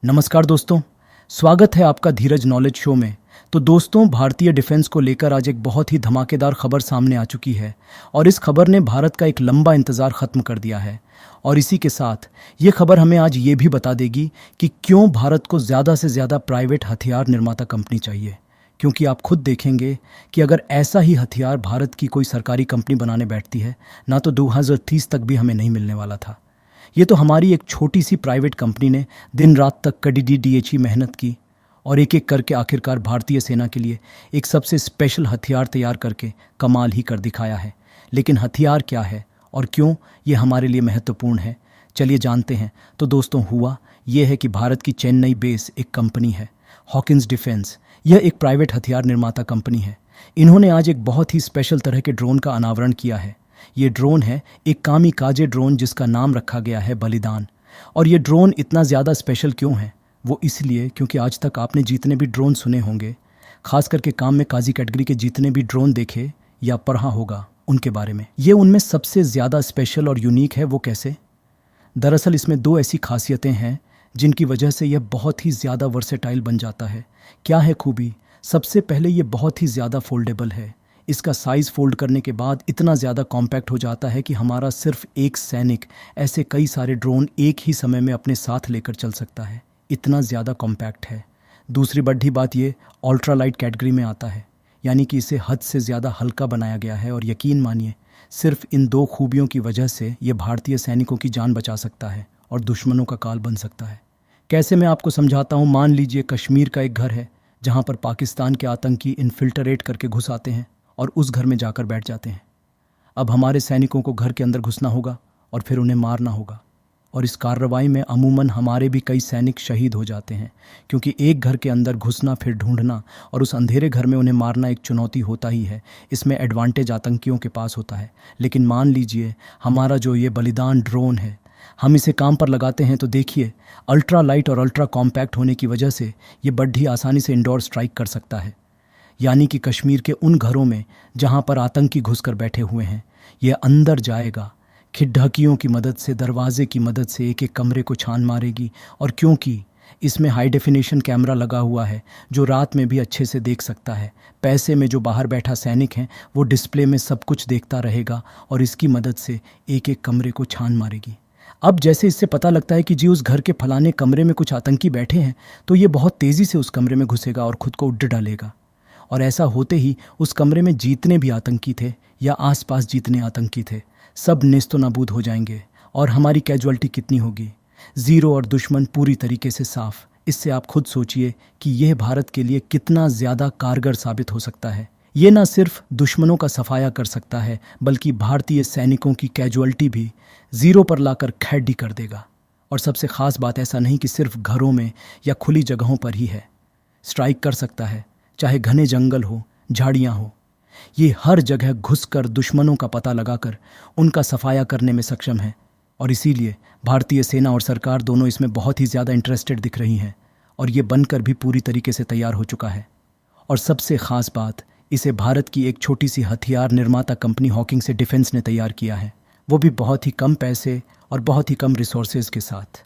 नमस्कार दोस्तों, स्वागत है आपका धीरज नॉलेज शो में। तो दोस्तों, भारतीय डिफेंस को लेकर आज एक बहुत ही धमाकेदार खबर सामने आ चुकी है और इस खबर ने भारत का एक लंबा इंतज़ार ख़त्म कर दिया है। और इसी के साथ ये खबर हमें आज ये भी बता देगी कि क्यों भारत को ज़्यादा से ज़्यादा प्राइवेट हथियार निर्माता कंपनी चाहिए। क्योंकि आप खुद देखेंगे कि अगर ऐसा ही हथियार भारत की कोई सरकारी कंपनी बनाने बैठती है ना, तो 2030 तक भी हमें नहीं मिलने वाला था। ये तो हमारी एक छोटी सी प्राइवेट कंपनी ने दिन रात तक कड़ी मेहनत की और एक एक करके आखिरकार भारतीय सेना के लिए एक सबसे स्पेशल हथियार तैयार करके कमाल ही कर दिखाया है। लेकिन हथियार क्या है और क्यों ये हमारे लिए महत्वपूर्ण है, चलिए जानते हैं। तो दोस्तों, हुआ ये है कि भारत की चेन्नई बेस एक कंपनी है, हॉकिंस डिफेंस। यह एक प्राइवेट हथियार निर्माता कंपनी है। इन्होंने आज एक बहुत ही स्पेशल तरह के ड्रोन का अनावरण किया है। ये ड्रोन है एक कामिकाजे ड्रोन जिसका नाम रखा गया है बलिदान। और ये ड्रोन इतना ज़्यादा स्पेशल क्यों है? वो इसलिए क्योंकि आज तक आपने जितने भी ड्रोन सुने होंगे, खास करके काम में काजी कैटेगरी के जितने भी ड्रोन देखे या पढ़ा होगा उनके बारे में, ये उनमें सबसे ज़्यादा स्पेशल और यूनिक है। वो कैसे? दरअसल इसमें दो ऐसी खासियतें हैं जिनकी वजह से यह बहुत ही ज़्यादा वर्सेटाइल बन जाता है। क्या है खूबी? सबसे पहले ये बहुत ही ज़्यादा फोल्डेबल है। इसका साइज़ फोल्ड करने के बाद इतना ज़्यादा कॉम्पैक्ट हो जाता है कि हमारा सिर्फ एक सैनिक ऐसे कई सारे ड्रोन एक ही समय में अपने साथ लेकर चल सकता है, इतना ज़्यादा कॉम्पैक्ट है। दूसरी बड़ी बात, ये अल्ट्रा लाइट कैटेगरी में आता है, यानी कि इसे हद से ज़्यादा हल्का बनाया गया है। और यकीन मानिए, सिर्फ इन दो खूबियों की वजह से ये भारतीय सैनिकों की जान बचा सकता है और दुश्मनों का काल बन सकता है। कैसे, मैं आपको समझाता हूँ। मान लीजिए कश्मीर का एक घर है जहाँ पर पाकिस्तान के आतंकी इन्फिल्ट्रेट करके घुस आते हैं और उस घर में जाकर बैठ जाते हैं। अब हमारे सैनिकों को घर के अंदर घुसना होगा और फिर उन्हें मारना होगा। और इस कार्रवाई में अमूमन हमारे भी कई सैनिक शहीद हो जाते हैं, क्योंकि एक घर के अंदर घुसना, फिर ढूंढना और उस अंधेरे घर में उन्हें मारना एक चुनौती होता ही है। इसमें एडवांटेज आतंकियों के पास होता है। लेकिन मान लीजिए हमारा जो ये बलिदान ड्रोन है, हम इसे काम पर लगाते हैं तो देखिए, अल्ट्रा लाइट और अल्ट्रा कॉम्पैक्ट होने की वजह से ये बड़ी आसानी से इंडोर स्ट्राइक कर सकता है। यानी कि कश्मीर के उन घरों में जहां पर आतंकी घुसकर बैठे हुए हैं, ये अंदर जाएगा, खिड़कियों की मदद से, दरवाजे की मदद से एक एक कमरे को छान मारेगी। और क्योंकि इसमें हाई डेफिनेशन कैमरा लगा हुआ है जो रात में भी अच्छे से देख सकता है, पैसे में जो बाहर बैठा सैनिक है वो डिस्प्ले में सब कुछ देखता रहेगा और इसकी मदद से एक एक कमरे को छान मारेगी। अब जैसे इससे पता लगता है कि जी उस घर के फलाने कमरे में कुछ आतंकी बैठे हैं, तो ये बहुत तेज़ी से उस कमरे में घुसेगा और खुद को उड़ डालेगा। और ऐसा होते ही उस कमरे में जितने भी आतंकी थे या आसपास जितने आतंकी थे, सब नेस्तो नाबूद हो जाएंगे। और हमारी कैजुअलिटी कितनी होगी? ज़ीरो। और दुश्मन पूरी तरीके से साफ। इससे आप खुद सोचिए कि यह भारत के लिए कितना ज़्यादा कारगर साबित हो सकता है। ये ना सिर्फ दुश्मनों का सफाया कर सकता है, बल्कि भारतीय सैनिकों की कैजुअलिटी भी ज़ीरो पर लाकर खैडी कर देगा। और सबसे ख़ास बात, ऐसा नहीं कि सिर्फ घरों में या खुली जगहों पर ही है। स्ट्राइक कर सकता है, चाहे घने जंगल हो, झाड़ियाँ हो। ये हर जगह घुसकर दुश्मनों का पता लगाकर उनका सफाया करने में सक्षम है। और इसीलिए भारतीय सेना और सरकार दोनों इसमें बहुत ही ज़्यादा इंटरेस्टेड दिख रही हैं और ये बनकर भी पूरी तरीके से तैयार हो चुका है। और सबसे ख़ास बात, इसे भारत की एक छोटी सी हथियार निर्माता कंपनी हॉकिंस डिफेंस ने तैयार किया है, वो भी बहुत ही कम पैसे और बहुत ही कम रिसोर्सेज के साथ।